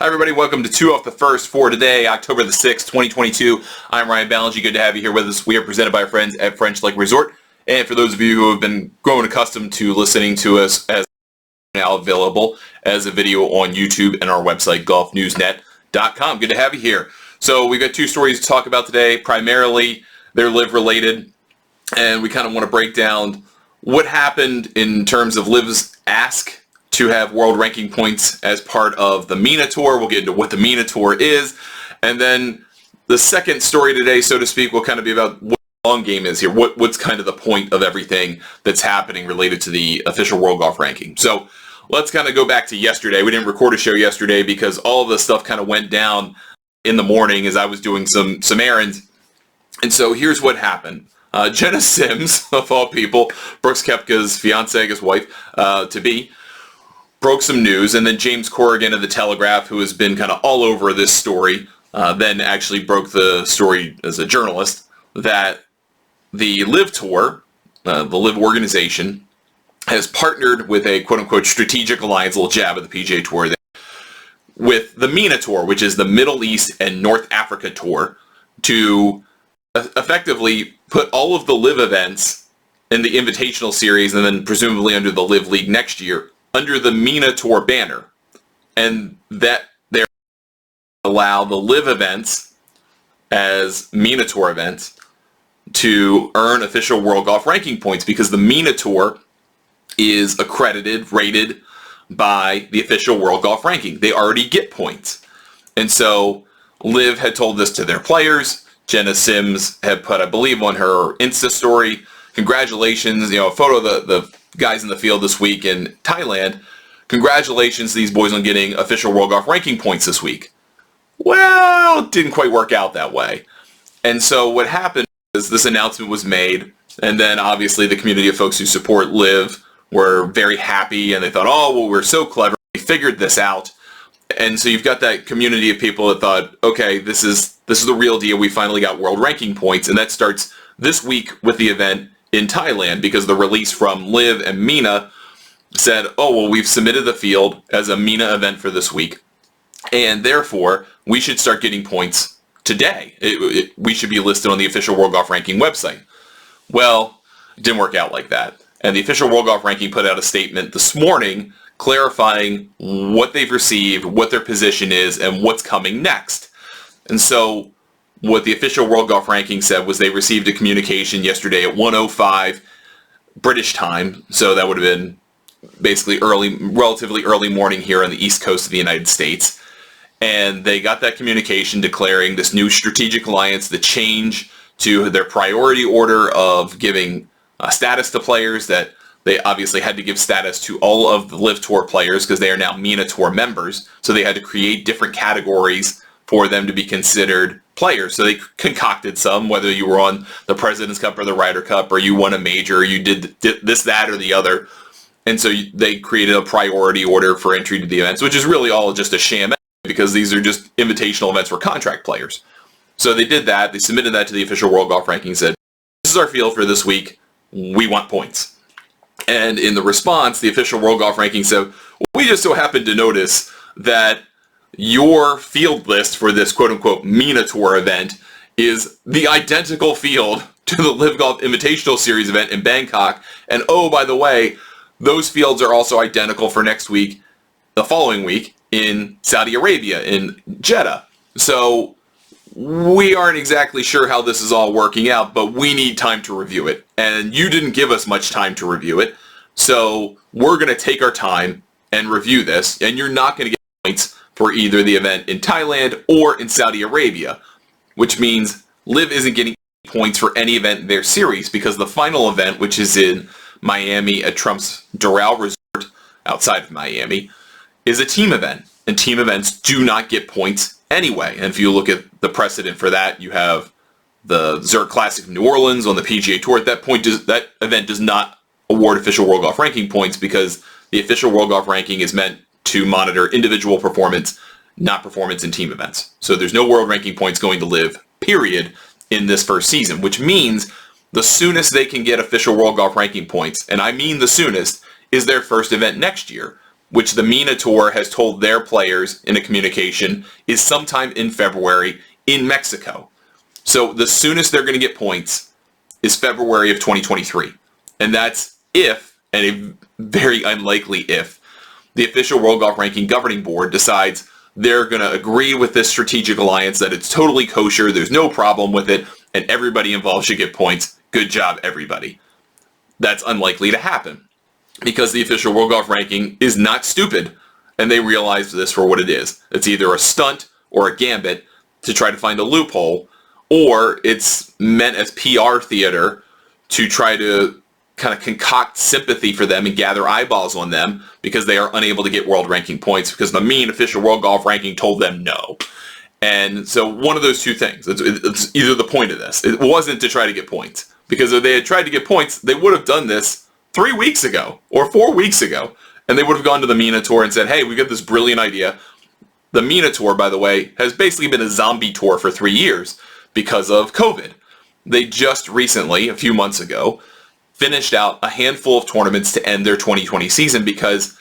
Hi everybody, welcome to 2 Off the First for today, October the 6th, 2022. I'm Ryan Ballengee, good to have you here with us. We are presented by our friends at French Lake Resort. And for those of you who have been growing accustomed to listening to us, as now available as a video on YouTube and our website, golfnewsnet.com. Good to have you here. So we've got two stories to talk about today. Primarily, they're LIV related, and we kind of want to break down what happened in terms of LIV's ask to have world ranking points as part of the MENA Tour. We'll get into what the MENA Tour is. And then the second story today, so to speak, will kind of be about what the long game is here. What's kind of the point of everything that's happening related to the official World Golf Ranking. So let's kind of go back to yesterday. We didn't record a show yesterday because all of the stuff kind of went down in the morning as I was doing some errands. And so here's what happened. Jenna Sims, of all people, Brooks Koepka's fiance, I guess wife, to-be, broke some news, and then James Corrigan of The Telegraph, who has been kind of all over this story, then actually broke the story as a journalist, that the LIV Tour, the LIV organization, has partnered with a quote-unquote strategic alliance, a little jab at the PGA Tour there, with the MENA Tour, which is the Middle East and North Africa Tour, to effectively put all of the LIV events in the Invitational Series, and then presumably under the LIV League next year, under the MENA Tour banner, and that they allow the LIV events as MENA Tour events to earn official World Golf Ranking points, because the MENA Tour is accredited, rated by the official World Golf Ranking. They already get points. And so LIV had told this to their players. Jenna Sims had put, I believe, on her Insta story, congratulations, a photo of the guys in the field this week in Thailand. Congratulations to these boys on getting official World Golf Ranking points this week. Well, it didn't quite work out that way. And so what happened is this announcement was made, and then obviously the community of folks who support LIV were very happy, and they thought, oh, well, we're so clever, we figured this out. And so you've got that community of people that thought, okay, this is the real deal, we finally got world ranking points, and that starts this week with the event in Thailand, because the release from LIV and MENA said, oh, well, we've submitted the field as a MENA event for this week, and therefore we should start getting points today. We should be listed on the official World Golf Ranking website. Well, it didn't work out like that. And the official World Golf Ranking put out a statement this morning clarifying what they've received, what their position is, and what's coming next. And so what the official World Golf Ranking said was they received a communication yesterday at 1:05 British time, so that would have been basically relatively early morning here on the East Coast of the United States, and they got that communication declaring this new strategic alliance, the change to their priority order of giving status to players, that they obviously had to give status to all of the LIV Tour players because they are now MENA Tour members, so they had to create different categories for them to be considered players. So they concocted some, whether you were on the President's Cup or the Ryder Cup, or you won a major, or you did this, that, or the other. And so they created a priority order for entry to the events, which is really all just a sham, because these are just invitational events for contract players. So they did that. They submitted that to the official World Golf Ranking, said, this is our field for this week. We want points. And in the response, the official World Golf Ranking said, well, we just so happened to notice that your field list for this quote-unquote MENA Tour event is the identical field to the LIV Golf Invitational Series event in Bangkok. And oh, by the way, those fields are also identical for next week, the following week, in Saudi Arabia, in Jeddah. So we aren't exactly sure how this is all working out, but we need time to review it. And you didn't give us much time to review it. So we're going to take our time and review this, and you're not going to get points for either the event in Thailand or in Saudi Arabia, which means LIV isn't getting points for any event in their series, because the final event, which is in Miami at Trump's Doral Resort outside of Miami, is a team event, and team events do not get points anyway. And if you look at the precedent for that, you have the Zurich Classic New Orleans on the PGA Tour. At that point, that event does not award official World Golf Ranking points, because the official World Golf Ranking is meant to monitor individual performance, not performance in team events. So there's no world ranking points going to LIV, period, in this first season, which means the soonest they can get official World Golf Ranking points, and I mean the soonest, is their first event next year. which the MENA Tour has told their players in a communication is sometime in February in Mexico. So the soonest they're going to get points is February of 2023. And that's if, and a very unlikely if, the official World Golf Ranking Governing Board decides they're going to agree with this strategic alliance, that it's totally kosher, there's no problem with it, and everybody involved should get points. Good job, everybody. That's unlikely to happen because the official World Golf Ranking is not stupid, and they realize this for what it is. It's either a stunt or a gambit to try to find a loophole, or it's meant as PR theater to try to kind of concoct sympathy for them and gather eyeballs on them because they are unable to get world ranking points because the mean official World Golf Ranking told them no. And so one of those two things, it's either the point of this. It wasn't to try to get points, because if they had tried to get points, they would have done this 3 weeks ago or 4 weeks ago, and they would have gone to the MENA Tour and said, hey, we got this brilliant idea. The MENA Tour, by the way, has basically been a zombie tour for 3 years because of COVID. They just recently, a few months ago, finished out a handful of tournaments to end their 2020 season because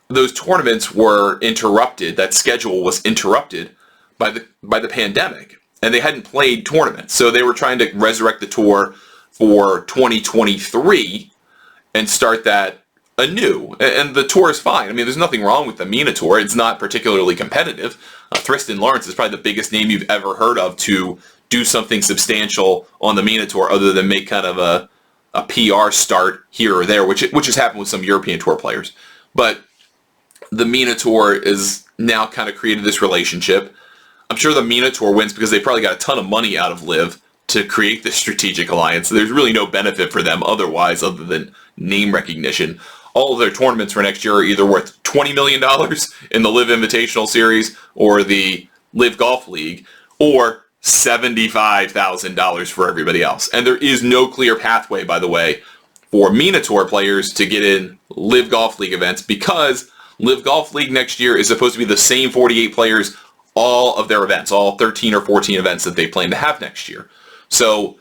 those tournaments were interrupted. That schedule was interrupted by the pandemic, and they hadn't played tournaments. So they were trying to resurrect the tour for 2023 and start that anew. And the tour is fine. I mean, there's nothing wrong with the MENA Tour. It's not particularly competitive. Tristan Lawrence is probably the biggest name you've ever heard of to do something substantial on the MENA Tour other than make kind of a PR start here or there, which has happened with some European Tour players. But the MENA Tour is now kind of created this relationship. I'm sure the MENA Tour wins because they probably got a ton of money out of LIV to create this strategic alliance. There's really no benefit for them otherwise other than name recognition. All of their tournaments for next year are either worth $20 million in the LIV Invitational Series or the LIV Golf League, or $75,000 for everybody else. And there is no clear pathway, by the way, for MENA Tour players to get in LIV Golf League events because LIV Golf League next year is supposed to be the same 48 players, all of their events, all 13 or 14 events that they plan to have next year. So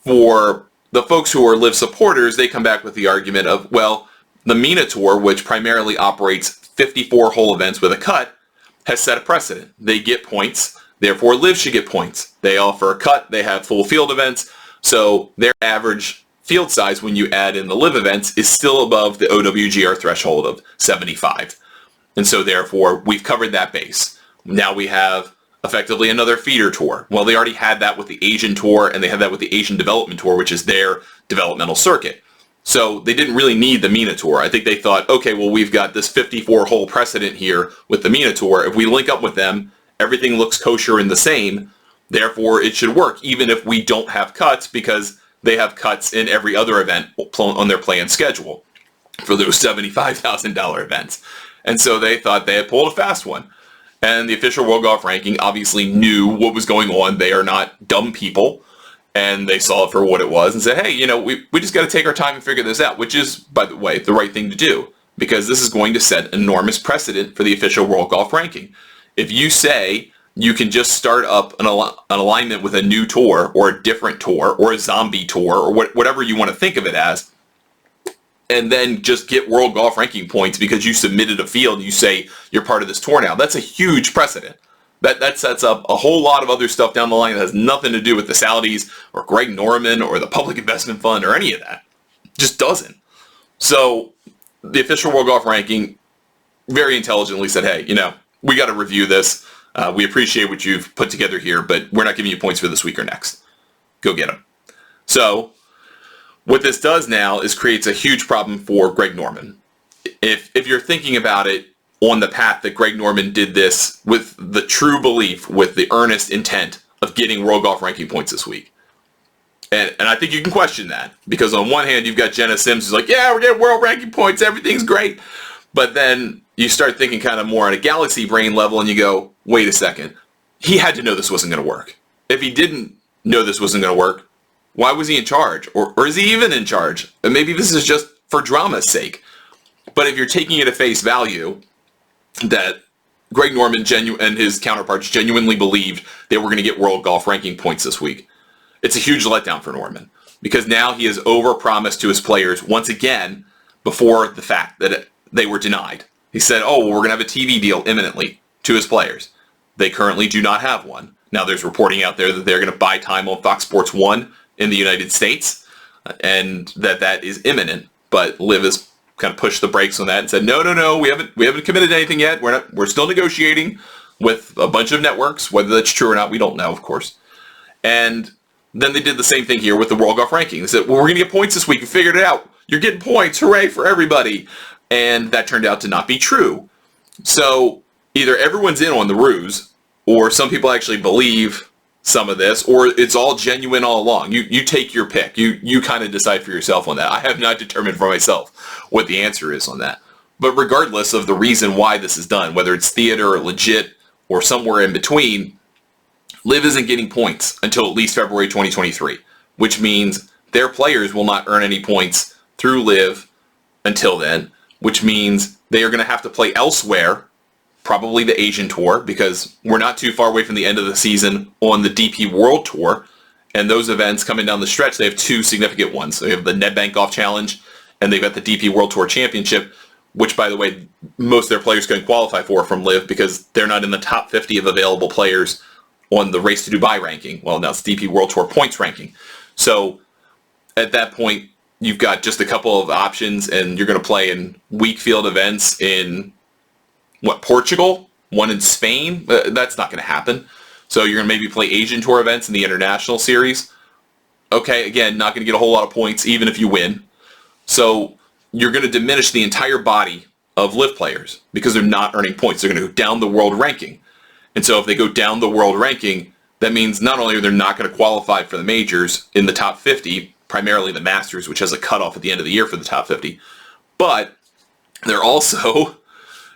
for the folks who are LIV supporters, they come back with the argument of, well, the MENA Tour, which primarily operates 54 hole events with a cut, has set a precedent. They get points. Therefore, LIV should get points. They offer a cut. They have full field events. So their average field size when you add in the LIV events is still above the OWGR threshold of 75. And so therefore, we've covered that base. Now we have effectively another feeder tour. Well, they already had that with the Asian Tour, and they had that with the Asian Development Tour, which is their developmental circuit. So they didn't really need the MENA Tour. I think they thought, okay, well, we've got this 54-hole precedent here with the MENA Tour. If we link up with them, everything looks kosher and the same. Therefore, it should work, even if we don't have cuts, because they have cuts in every other event on their planned schedule for those $75,000 events. And so they thought they had pulled a fast one. And the official World Golf Ranking obviously knew what was going on. They are not dumb people. And they saw it for what it was and said, hey, you know, we just got to take our time and figure this out, which is, by the way, the right thing to do, because this is going to set enormous precedent for the official World Golf Ranking. If you say you can just start up an alignment with a new tour or a different tour or a zombie tour or whatever you want to think of it as, and then just get World Golf Ranking points because you submitted a field and you say you're part of this tour now, that's a huge precedent. That sets up a whole lot of other stuff down the line that has nothing to do with the Saudis or Greg Norman or the Public Investment Fund or any of that. It just doesn't. So the official World Golf Ranking very intelligently said, hey, you know, we got to review this. We appreciate what you've put together here, but we're not giving you points for this week or next. Go get them. So what this does now is creates a huge problem for Greg Norman. If you're thinking about it on the path that Greg Norman did this with the true belief, with the earnest intent of getting World Golf Ranking points this week. And I think you can question that, because on one hand, you've got Jenna Sims who's like, yeah, we're getting World Ranking points, everything's great. But then you start thinking kind of more on a galaxy brain level and you go, wait a second. He had to know this wasn't going to work. If he didn't know this wasn't going to work, why was he in charge? Or is he even in charge? And maybe this is just for drama's sake. But if you're taking it at face value, that Greg Norman and his counterparts genuinely believed they were going to get World Golf Ranking points this week, it's a huge letdown for Norman, because now he has overpromised to his players once again before the fact that they were denied. He said, oh, well, we're going to have a TV deal imminently to his players. They currently do not have one. Now there's reporting out there that they're going to buy time on Fox Sports 1 in the United States, and that is imminent. But LIV has kind of pushed the brakes on that and said, no, we haven't committed to anything yet. We're still negotiating with a bunch of networks. Whether that's true or not, we don't know, of course. And then they did the same thing here with the World Golf Ranking. They said, well, we're going to get points this week. We figured it out. You're getting points. Hooray for everybody. And that turned out to not be true. So either everyone's in on the ruse, or some people actually believe some of this, or it's all genuine all along. You take your pick. You kind of decide for yourself on that. I have not determined for myself what the answer is on that. But regardless of the reason why this is done, whether it's theater or legit or somewhere in between, LIV isn't getting points until at least February 2023, which means their players will not earn any points through LIV until then, which means they are going to have to play elsewhere, probably the Asian Tour, because we're not too far away from the end of the season on the DP World Tour. And those events coming down the stretch, they have two significant ones. They have the NetBank Golf Challenge, and they've got the DP World Tour Championship, which, by the way, most of their players can qualify for from LIV because they're not in the top 50 of available players on the Race to Dubai ranking. Well, now it's DP World Tour points ranking. So at that point, you've got just a couple of options, and you're going to play in weak field events in Portugal, one in Spain. That's not going to happen. So you're going to maybe play Asian Tour events in the International Series. Okay, again, not going to get a whole lot of points even if you win. So you're going to diminish the entire body of LIV players because they're not earning points. They're going to go down the world ranking. And so if they go down the world ranking, that means not only are they not going to qualify for the majors in the top 50, primarily the Masters, which has a cutoff at the end of the year for the top 50, but they're also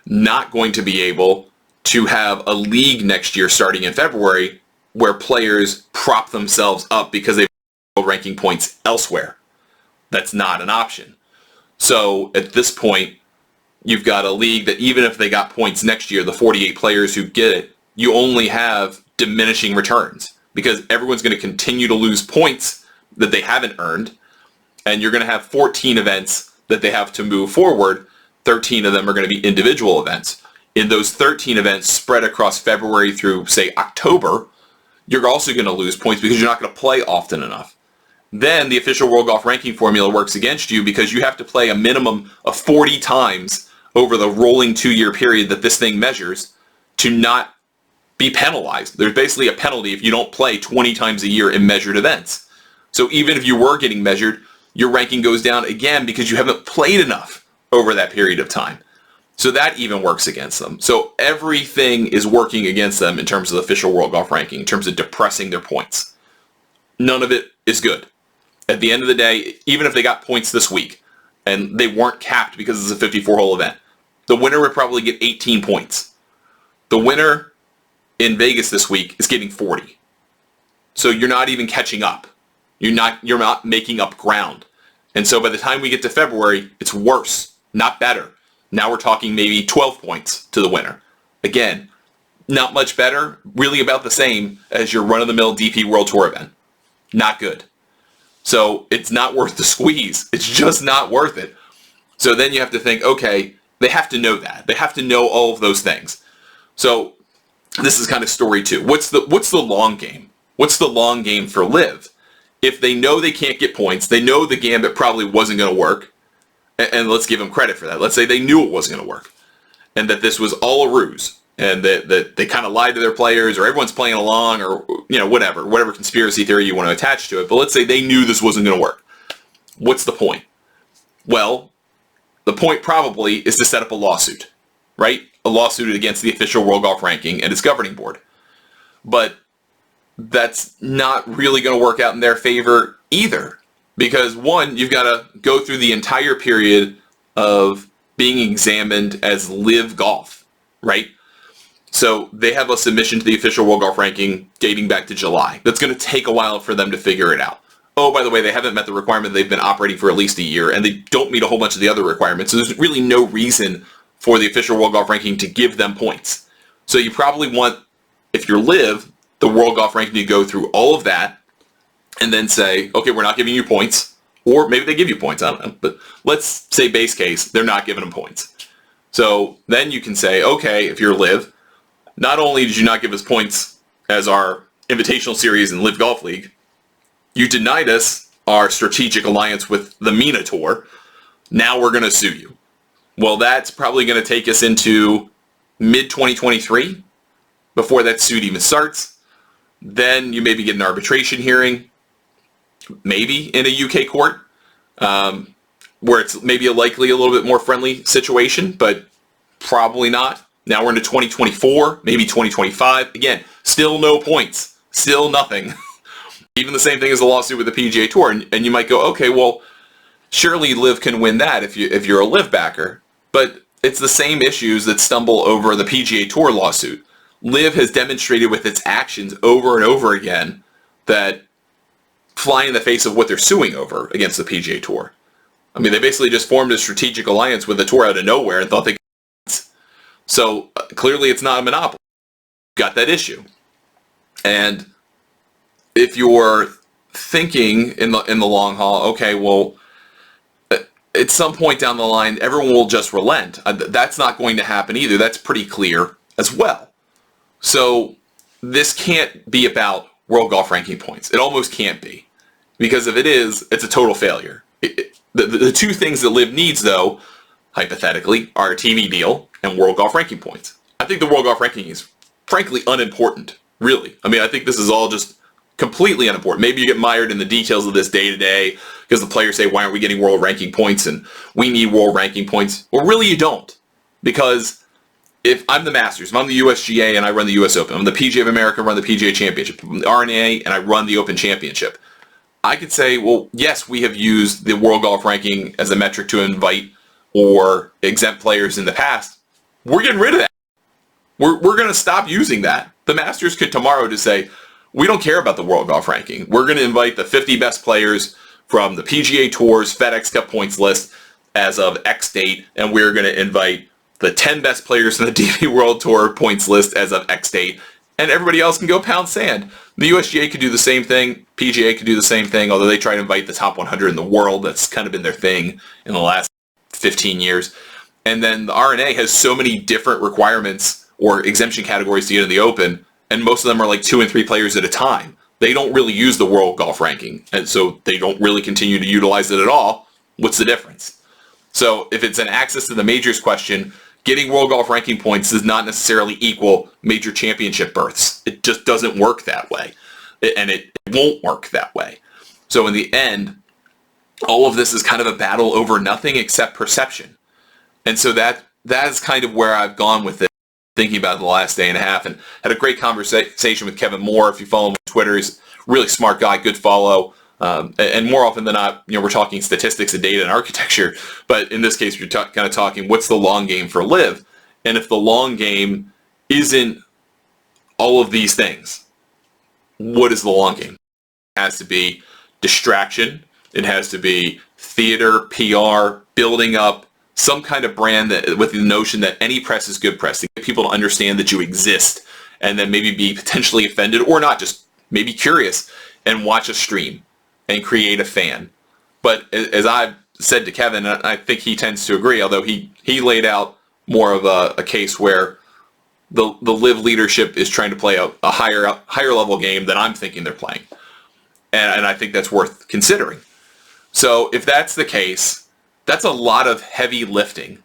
not going to be able to have a league next year starting in February where players prop themselves up because they've world ranking points elsewhere. That's not an option. So at this point, you've got a league that even if they got points next year, the 48 players who get it, you only have diminishing returns because everyone's going to continue to lose points that they haven't earned, and you're going to have 14 events that they have to move forward. 13 of them are going to be individual events. In those 13 events spread across February through, say, October, you're also going to lose points because you're not going to play often enough. Then the official World Golf Ranking formula works against you because you have to play a minimum of 40 times over the rolling 2-year period that this thing measures to not be penalized. There's basically a penalty if you don't play 20 times a year in measured events. So even if you were getting measured, your ranking goes down again because you haven't played enough over that period of time. So that even works against them. So everything is working against them in terms of the official World Golf Ranking, in terms of depressing their points. None of it is good. At the end of the day, even if they got points this week and they weren't capped because it's a 54-hole event, the winner would probably get 18 points. The winner in Vegas this week is getting 40. So you're not even catching up. You're not making up ground. And so by the time we get to February, it's worse, not better. Now we're talking maybe 12 points to the winner. Again, not much better, really about the same as your run-of-the-mill DP World Tour event. Not good. So it's not worth the squeeze. It's just not worth it. So then you have to think, okay, they have to know that. They have to know all of those things. So this is kind of story 2. What's the long game? What's the long game for LIV? If they know they can't get points, they know the gambit probably wasn't going to work, and let's give them credit for that. Let's say they knew it wasn't going to work, and that this was all a ruse, and that they kind of lied to their players, or everyone's playing along, or whatever conspiracy theory you want to attach to it. But let's say they knew this wasn't going to work. What's the point? Well, the point probably is to set up a lawsuit, right? A lawsuit against the official World Golf Ranking and its governing board. But that's not really going to work out in their favor either. Because one, you've got to go through the entire period of being examined as LIV Golf, right? So they have a submission to the official World Golf Ranking dating back to July. That's going to take a while for them to figure it out. Oh, by the way, they haven't met the requirement. They've been operating for at least a year, and they don't meet a whole bunch of the other requirements. So there's really no reason for the official World Golf Ranking to give them points. So you probably want, if you're LIV, the World Golf Ranking to go through all of that and then say, okay, we're not giving you points. Or maybe they give you points, I don't know. But let's say base case, they're not giving them points. So then you can say, okay, if you're LIV, not only did you not give us points as our Invitational Series and LIV Golf League, you denied us our strategic alliance with the MENA Tour. Now we're going to sue you. Well, that's probably going to take us into mid-2023 before that suit even starts. Then you maybe get an arbitration hearing, maybe in a UK court, where it's maybe a little bit more friendly situation, but probably not. Now we're into 2024, maybe 2025. Again, still no points, still nothing. Even the same thing as the lawsuit with the PGA Tour, and you might go, okay, well, surely LIV can win that if you're a LIV backer, but it's the same issues that stumble over the PGA Tour lawsuit. LIV has demonstrated with its actions over and over again that fly in the face of what they're suing over against the PGA Tour. I mean, they basically just formed a strategic alliance with the tour out of nowhere and thought they could. So clearly it's not a monopoly. You've got that issue. And if you're thinking in the long haul, okay, well, at some point down the line, everyone will just relent. That's not going to happen either. That's pretty clear as well. So this can't be about World Golf Ranking points. It almost can't be. Because if it is, it's a total failure. The two things that LIV needs, though, hypothetically, are a TV deal and World Golf Ranking points. I think the World Golf Ranking is, frankly, unimportant, really. I mean, I think this is all just completely unimportant. Maybe you get mired in the details of this day to day because the players say, why aren't we getting world ranking points? And we need world ranking points. Well, really you don't. Because if I'm the Masters, if I'm the USGA and I run the US Open, I'm the PGA of America, run the PGA Championship, I'm the RNA and I run the Open Championship, I could say, well, yes, we have used the World Golf Ranking as a metric to invite or exempt players in the past. We're getting rid of that. We're going to stop using that. The Masters could tomorrow just say, we don't care about the World Golf Ranking. We're going to invite the 50 best players from the PGA Tour's FedEx Cup points list as of X date, and we're going to invite the 10 best players from the DP World Tour points list as of X date, and everybody else can go pound sand. The USGA could do the same thing. PGA could do the same thing, although they try to invite the top 100 in the world. That's kind of been their thing in the last 15 years. And then the RNA has so many different requirements or exemption categories to get in the Open, and most of them are like 2 and 3 players at a time. They don't really use the World Golf Ranking, and so they don't really continue to utilize it at all. What's the difference? So if it's an access to the majors question, getting World Golf Ranking points does not necessarily equal major championship berths. It just doesn't work that way, and it won't work that way. So in the end, all of this is kind of a battle over nothing except perception. And so that is kind of where I've gone with it, thinking about it the last day and a half, and had a great conversation with Kevin Moore. If you follow him on Twitter, he's a really smart guy, good follow. And more often than not, we're talking statistics and data and architecture. But in this case, we're kind of talking what's the long game for LIV. And if the long game isn't all of these things, what is the long game? It has to be distraction. It has to be theater, PR, building up some kind of brand that, with the notion that any press is good press, to get people to understand that you exist, and then maybe be potentially offended or not, just maybe curious, and watch a stream and create a fan. But as I've said to Kevin, and I think he tends to agree, although he laid out more of a case where the LIV leadership is trying to play a higher level game than I'm thinking they're playing. And I think that's worth considering. So if that's the case, that's a lot of heavy lifting,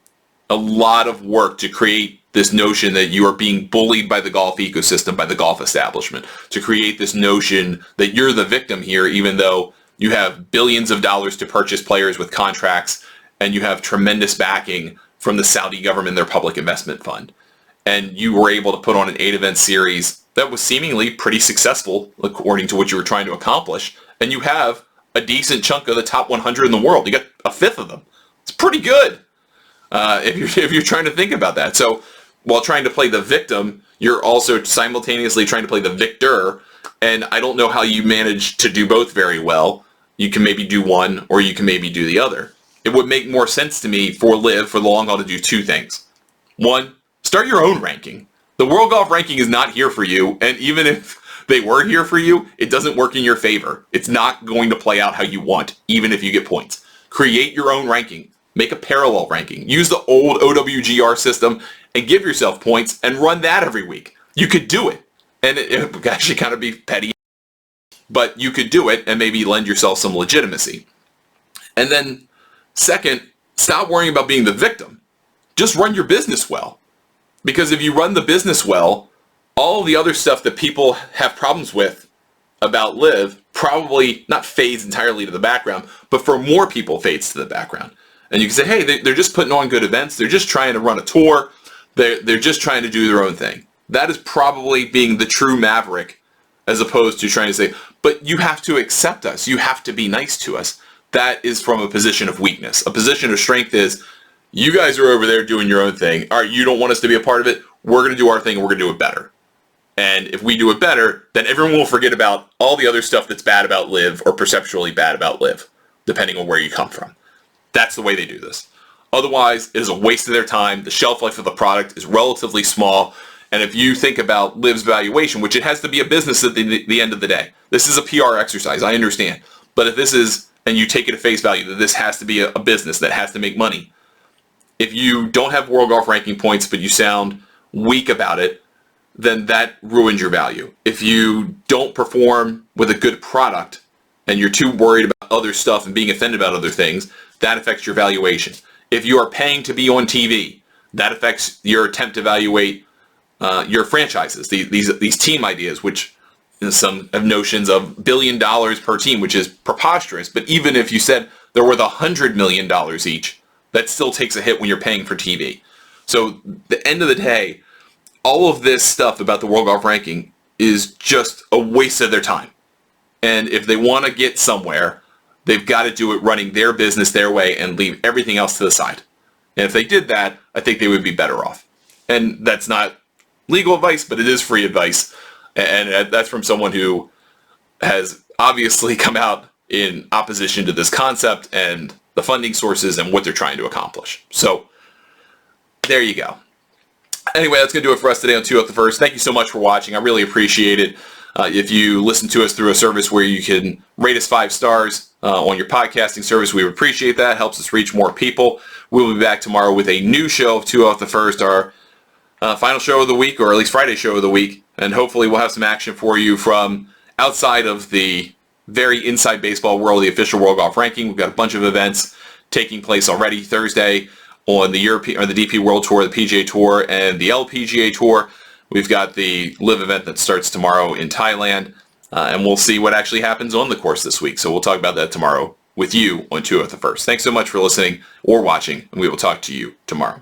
a lot of work to create this notion that you are being bullied by the golf ecosystem, by the golf establishment, to create this notion that you're the victim here, even though you have billions of dollars to purchase players with contracts, and you have tremendous backing from the Saudi government, their public investment fund. And you were able to put on an 8-event series that was seemingly pretty successful, according to what you were trying to accomplish, and you have a decent chunk of the top 100 in the world. You got a fifth of them. It's pretty good if you're trying to think about that. So while trying to play the victim, you're also simultaneously trying to play the victor, and I don't know how you manage to do both very well. You can maybe do one, or you can maybe do the other. It would make more sense to me for LIV, for the long haul, to do two things. One, start your own ranking. The World Golf Ranking is not here for you, and even if they were here for you, it doesn't work in your favor. It's not going to play out how you want, even if you get points. Create your own ranking. Make a parallel ranking. Use the old OWGR system and give yourself points and run that every week. You could do it. And it would actually kind of be petty, but you could do it and maybe lend yourself some legitimacy. And then second, stop worrying about being the victim. Just run your business well. Because if you run the business well, all the other stuff that people have problems with about LIV probably not fades entirely to the background, but for more people fades to the background. And you can say, hey, they're just putting on good events. They're just trying to run a tour. They're just trying to do their own thing. That is probably being the true maverick, as opposed to trying to say, but you have to accept us. You have to be nice to us. That is from a position of weakness. A position of strength is, you guys are over there doing your own thing. All right, you don't want us to be a part of it. We're going to do our thing and we're going to do it better. And if we do it better, then everyone will forget about all the other stuff that's bad about LIV or perceptually bad about LIV, depending on where you come from. That's the way they do this. Otherwise, it is a waste of their time. The shelf life of the product is relatively small. And if you think about LIV's valuation, which it has to be a business at the end of the day, this is a PR exercise, I understand. But if this is, and you take it at face value, that this has to be a business that has to make money, if you don't have World Golf ranking points, but you sound weak about it, then that ruins your value. If you don't perform with a good product and you're too worried about other stuff and being offended about other things, that affects your valuation. If you are paying to be on TV, that affects your attempt to evaluate your franchises, these team ideas, which some have notions of $1 billion per team, which is preposterous. But even if you said they're worth $100 million each, that still takes a hit when you're paying for TV. So the end of the day, all of this stuff about the World Golf ranking is just a waste of their time. And if they want to get somewhere, they've got to do it running their business their way and leave everything else to the side. And if they did that, I think they would be better off. And that's not legal advice, but it is free advice. And that's from someone who has obviously come out in opposition to this concept and the funding sources and what they're trying to accomplish. So there you go. Anyway, that's going to do it for us today on 2 Out the First. Thank you so much for watching. I really appreciate it. If you listen to us through a service where you can rate us 5 stars on your podcasting service, we would appreciate that. It helps us reach more people. We'll be back tomorrow with a new show of 2 Out the First, our final show of the week, or at least Friday show of the week. And hopefully we'll have some action for you from outside of the very inside baseball world, the official World Golf ranking. We've got a bunch of events taking place already. Thursday on the European or the DP World Tour, the PGA Tour, and the LPGA Tour. We've got the LIV event that starts tomorrow in Thailand, and we'll see what actually happens on the course this week. So we'll talk about that tomorrow with you on 2 Out the First. Thanks so much for listening or watching, and we will talk to you tomorrow.